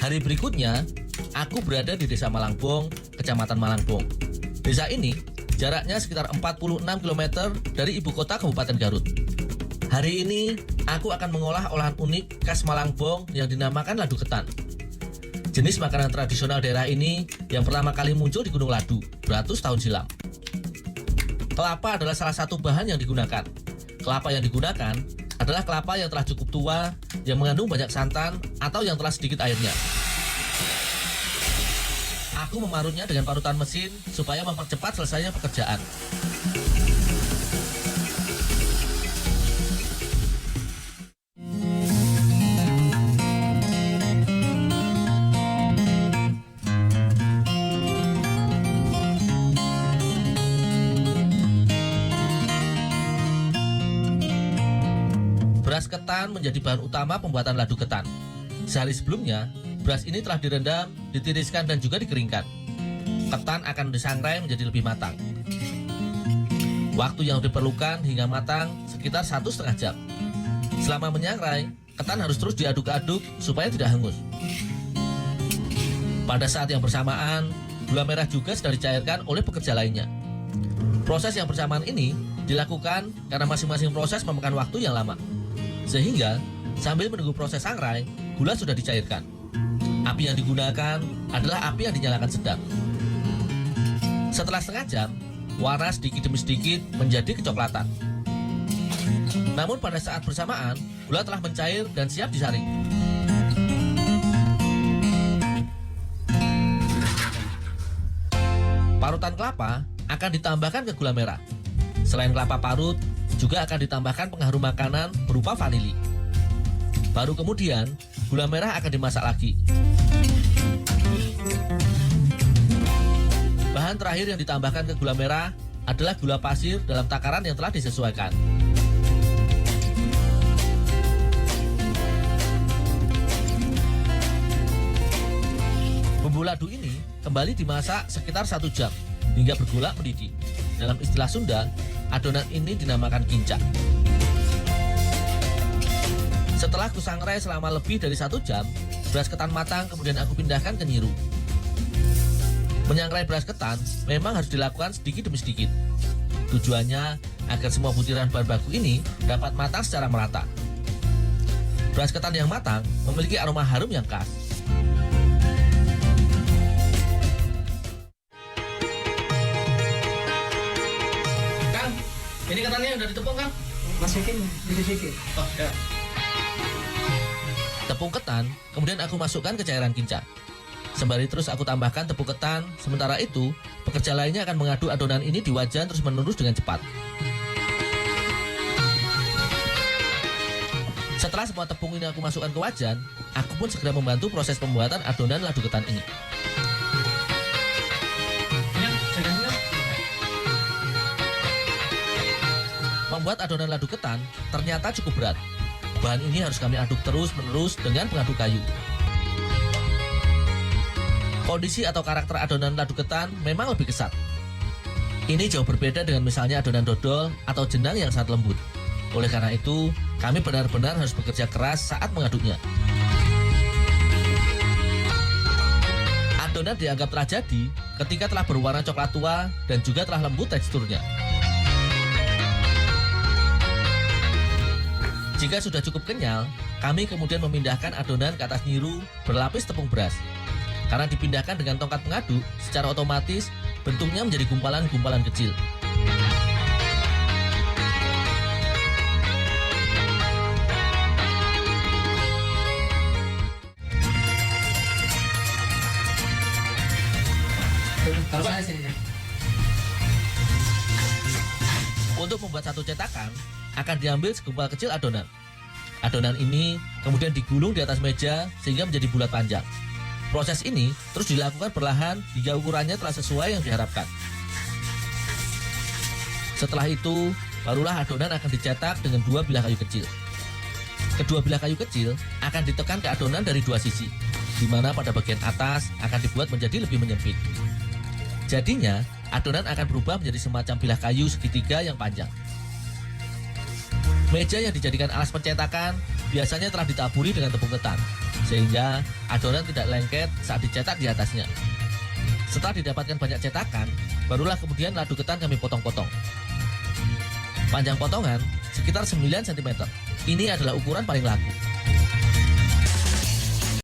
Hari berikutnya, aku berada di Desa Malangbong, Kecamatan Malangbong. Desa ini jaraknya sekitar 46 km dari ibu kota Kabupaten Garut. Hari ini, aku akan mengolah olahan unik khas Malangbong yang dinamakan ladu ketan. Jenis makanan tradisional daerah ini yang pertama kali muncul di Gunung Ladu beratus tahun silam. Kelapa adalah salah satu bahan yang digunakan. Kelapa yang digunakan adalah kelapa yang telah cukup tua, yang mengandung banyak santan, atau yang telah sedikit airnya. Aku memarutnya dengan parutan mesin supaya mempercepat selesainya pekerjaan. Beras ketan menjadi bahan utama pembuatan ladu ketan. Sehari sebelumnya, beras ini telah direndam, ditiriskan dan juga dikeringkan. Ketan akan disangrai menjadi lebih matang. Waktu yang diperlukan hingga matang sekitar 1,5 jam. Selama menyangrai, ketan harus terus diaduk-aduk supaya tidak hangus. Pada saat yang bersamaan, gula merah juga sedang dicairkan oleh pekerja lainnya. Proses yang bersamaan ini dilakukan karena masing-masing proses memakan waktu yang lama. Sehingga, sambil menunggu proses sangrai, gula sudah dicairkan. Api yang digunakan adalah api yang dinyalakan sedang. Setelah setengah jam, warna sedikit demi sedikit menjadi kecoklatan. Namun pada saat bersamaan, gula telah mencair dan siap disaring. Parutan kelapa akan ditambahkan ke gula merah. Selain kelapa parut, juga akan ditambahkan pengharum makanan berupa vanili. Baru kemudian, gula merah akan dimasak lagi. Bahan terakhir yang ditambahkan ke gula merah adalah gula pasir dalam takaran yang telah disesuaikan. Bumbu ladu ini kembali dimasak sekitar 1 jam hingga bergolak mendidih. Dalam istilah Sunda, adonan ini dinamakan kincak. Setelah kusangrai selama lebih dari 1 jam, beras ketan matang kemudian aku pindahkan ke nyiru. Menyangrai beras ketan memang harus dilakukan sedikit demi sedikit. Tujuannya agar semua butiran bahan baku ini dapat matang secara merata. Beras ketan yang matang memiliki aroma harum yang khas. Ini ketannya udah ditepung kan? Masukin sedikit. Oh ya. Tepung ketan, kemudian aku masukkan ke cairan kincak. Sembari terus aku tambahkan tepung ketan, sementara itu pekerja lainnya akan mengaduk adonan ini di wajan terus menerus dengan cepat. Setelah semua tepung ini aku masukkan ke wajan, aku pun segera membantu proses pembuatan adonan ladu ketan ini. Membuat adonan ladu ketan ternyata cukup berat. Bahan ini harus kami aduk terus-menerus dengan pengaduk kayu. Kondisi atau karakter adonan ladu ketan memang lebih kesat. Ini jauh berbeda dengan misalnya adonan dodol atau jenang yang sangat lembut. Oleh karena itu, kami benar-benar harus bekerja keras saat mengaduknya. Adonan dianggap telah jadi ketika telah berwarna coklat tua dan juga telah lembut teksturnya. Jika sudah cukup kenyal, kami kemudian memindahkan adonan ke atas nyiru berlapis tepung beras. Karena dipindahkan dengan tongkat pengaduk, secara otomatis bentuknya menjadi gumpalan-gumpalan kecil. Untuk membuat satu cetakan, akan diambil segumpal kecil adonan. Adonan ini kemudian digulung di atas meja sehingga menjadi bulat panjang. Proses ini terus dilakukan perlahan hingga ukurannya telah sesuai yang diharapkan. Setelah itu, barulah adonan akan dicetak dengan 2 bilah kayu kecil. Kedua bilah kayu kecil akan ditekan ke adonan dari 2 sisi, di mana pada bagian atas akan dibuat menjadi lebih menyempit. Jadinya, adonan akan berubah menjadi semacam bilah kayu segitiga yang panjang. Meja yang dijadikan alas pencetakan biasanya telah ditaburi dengan tepung ketan, sehingga adonan tidak lengket saat dicetak di atasnya. Setelah didapatkan banyak cetakan, barulah kemudian ladu ketan kami potong-potong. Panjang potongan sekitar 9 cm. Ini adalah ukuran paling laku.